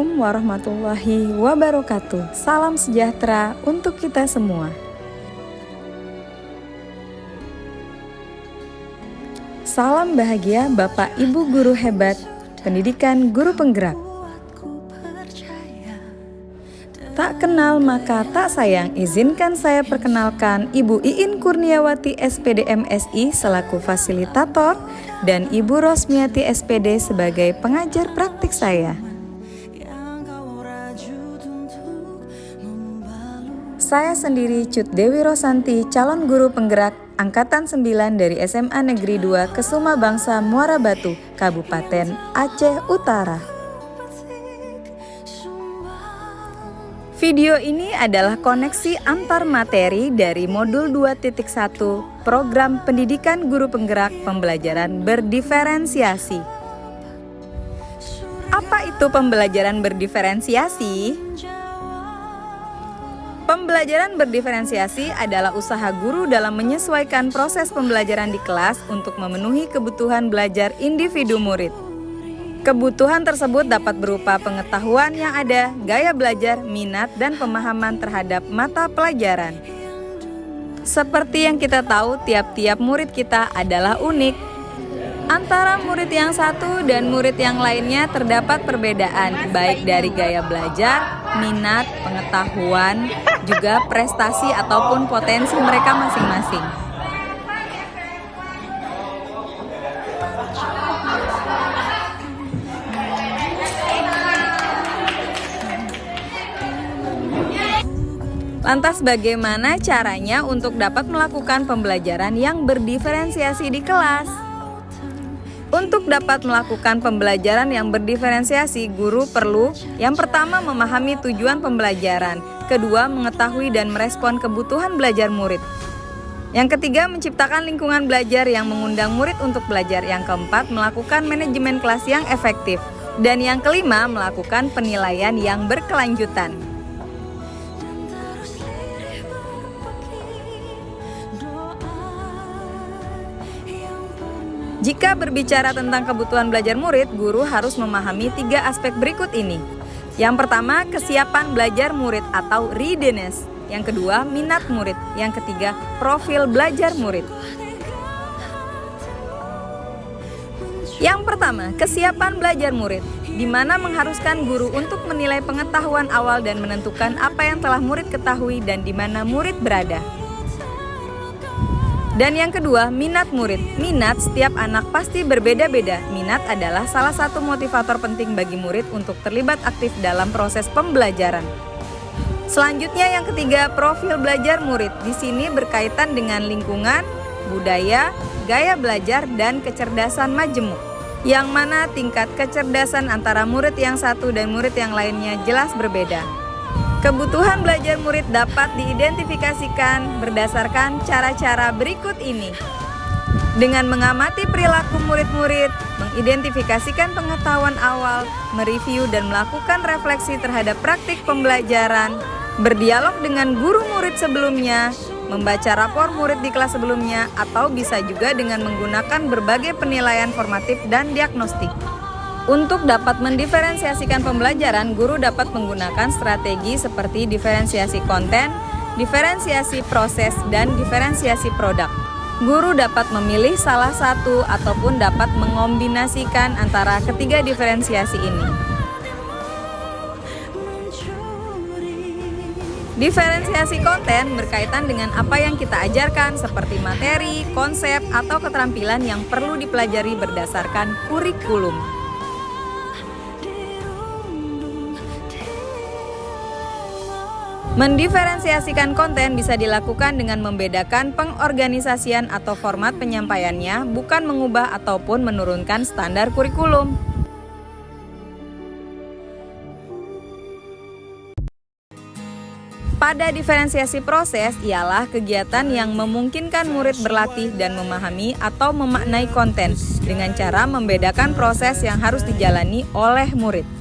Assalamualaikum warahmatullahi wabarakatuh. Salam sejahtera untuk kita semua. Salam bahagia Bapak Ibu guru hebat, pendidikan guru penggerak. Tak kenal maka tak sayang, izinkan saya perkenalkan Ibu Iin Kurniawati SPD MSI selaku fasilitator dan Ibu Rosmiati SPD sebagai pengajar praktik saya. Saya sendiri Cut Dewi Rosanti, calon guru penggerak Angkatan 9 dari SMA Negeri 2 Kesuma Bangsa Muara Batu, Kabupaten Aceh Utara. Video ini adalah koneksi antar materi dari modul 2.1 Program Pendidikan Guru Penggerak Pembelajaran Berdiferensiasi. Apa itu pembelajaran berdiferensiasi? Pembelajaran berdiferensiasi adalah usaha guru dalam menyesuaikan proses pembelajaran di kelas untuk memenuhi kebutuhan belajar individu murid. Kebutuhan tersebut dapat berupa pengetahuan yang ada, gaya belajar, minat, dan pemahaman terhadap mata pelajaran. Seperti yang kita tahu, tiap-tiap murid kita adalah unik. Antara murid yang satu dan murid yang lainnya terdapat perbedaan, baik dari gaya belajar, minat, pengetahuan, juga prestasi ataupun potensi mereka masing-masing. Lantas bagaimana caranya untuk dapat melakukan pembelajaran yang berdiferensiasi di kelas? Untuk dapat melakukan pembelajaran yang berdiferensiasi, guru perlu yang pertama memahami tujuan pembelajaran, kedua mengetahui dan merespon kebutuhan belajar murid. Yang ketiga menciptakan lingkungan belajar yang mengundang murid untuk belajar, yang keempat melakukan manajemen kelas yang efektif, dan yang kelima melakukan penilaian yang berkelanjutan. Jika berbicara tentang kebutuhan belajar murid, guru harus memahami 3 aspek berikut ini. Yang pertama, kesiapan belajar murid atau readiness. Yang kedua, minat murid. Yang ketiga, profil belajar murid. Yang pertama, kesiapan belajar murid, di mana mengharuskan guru untuk menilai pengetahuan awal dan menentukan apa yang telah murid ketahui dan di mana murid berada. Dan yang kedua, minat murid. Minat setiap anak pasti berbeda-beda. Minat adalah salah satu motivator penting bagi murid untuk terlibat aktif dalam proses pembelajaran. Selanjutnya yang ketiga, profil belajar murid. Di sini berkaitan dengan lingkungan, budaya, gaya belajar, dan kecerdasan majemuk. Yang mana tingkat kecerdasan antara murid yang satu dan murid yang lainnya jelas berbeda. Kebutuhan belajar murid dapat diidentifikasikan berdasarkan cara-cara berikut ini. Dengan mengamati perilaku murid-murid, mengidentifikasikan pengetahuan awal, mereview dan melakukan refleksi terhadap praktik pembelajaran, berdialog dengan guru murid sebelumnya, membaca rapor murid di kelas sebelumnya, atau bisa juga dengan menggunakan berbagai penilaian formatif dan diagnostik. Untuk dapat mendiferensiasikan pembelajaran, guru dapat menggunakan strategi seperti diferensiasi konten, diferensiasi proses, dan diferensiasi produk. Guru dapat memilih salah satu ataupun dapat mengombinasikan antara ketiga diferensiasi ini. Diferensiasi konten berkaitan dengan apa yang kita ajarkan seperti materi, konsep, atau keterampilan yang perlu dipelajari berdasarkan kurikulum. Mendiferensiasikan konten bisa dilakukan dengan membedakan pengorganisasian atau format penyampaiannya, bukan mengubah ataupun menurunkan standar kurikulum. Pada diferensiasi proses ialah kegiatan yang memungkinkan murid berlatih dan memahami atau memaknai konten dengan cara membedakan proses yang harus dijalani oleh murid.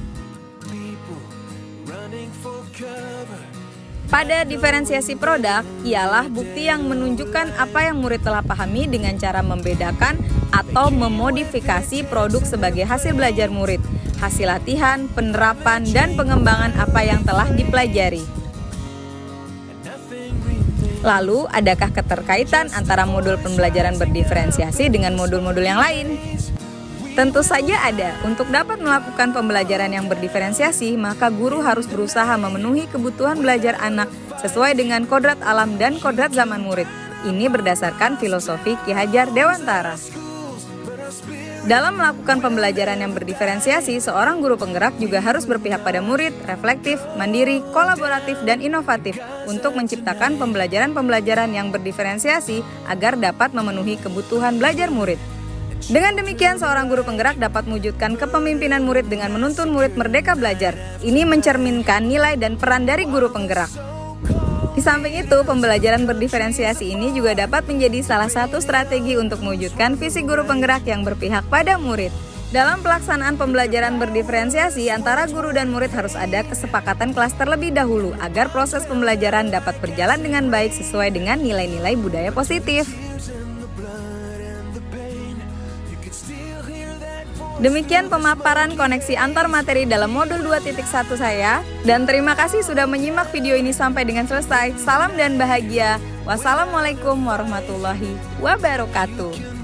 Pada diferensiasi produk, ialah bukti yang menunjukkan apa yang murid telah pahami dengan cara membedakan atau memodifikasi produk sebagai hasil belajar murid. hasil latihan, penerapan, dan pengembangan apa yang telah dipelajari. Lalu, adakah keterkaitan antara modul pembelajaran berdiferensiasi dengan modul-modul yang lain? Tentu saja ada. Untuk dapat melakukan pembelajaran yang berdiferensiasi, maka guru harus berusaha memenuhi kebutuhan belajar anak sesuai dengan kodrat alam dan kodrat zaman murid. Ini berdasarkan filosofi Ki Hajar Dewantara. Dalam melakukan pembelajaran yang berdiferensiasi, seorang guru penggerak juga harus berpihak pada murid, reflektif, mandiri, kolaboratif, dan inovatif untuk menciptakan pembelajaran-pembelajaran yang berdiferensiasi agar dapat memenuhi kebutuhan belajar murid. Dengan demikian, seorang guru penggerak dapat mewujudkan kepemimpinan murid dengan menuntun murid merdeka belajar. Ini mencerminkan nilai dan peran dari guru penggerak. Di samping itu, pembelajaran berdiferensiasi ini juga dapat menjadi salah satu strategi untuk mewujudkan visi guru penggerak yang berpihak pada murid. Dalam pelaksanaan pembelajaran berdiferensiasi, antara guru dan murid harus ada kesepakatan kelas terlebih dahulu agar proses pembelajaran dapat berjalan dengan baik sesuai dengan nilai-nilai budaya positif. Demikian pemaparan koneksi antar materi dalam modul 2.1 saya. Dan terima kasih sudah menyimak video ini sampai dengan selesai. Salam dan bahagia. Wassalamualaikum warahmatullahi wabarakatuh.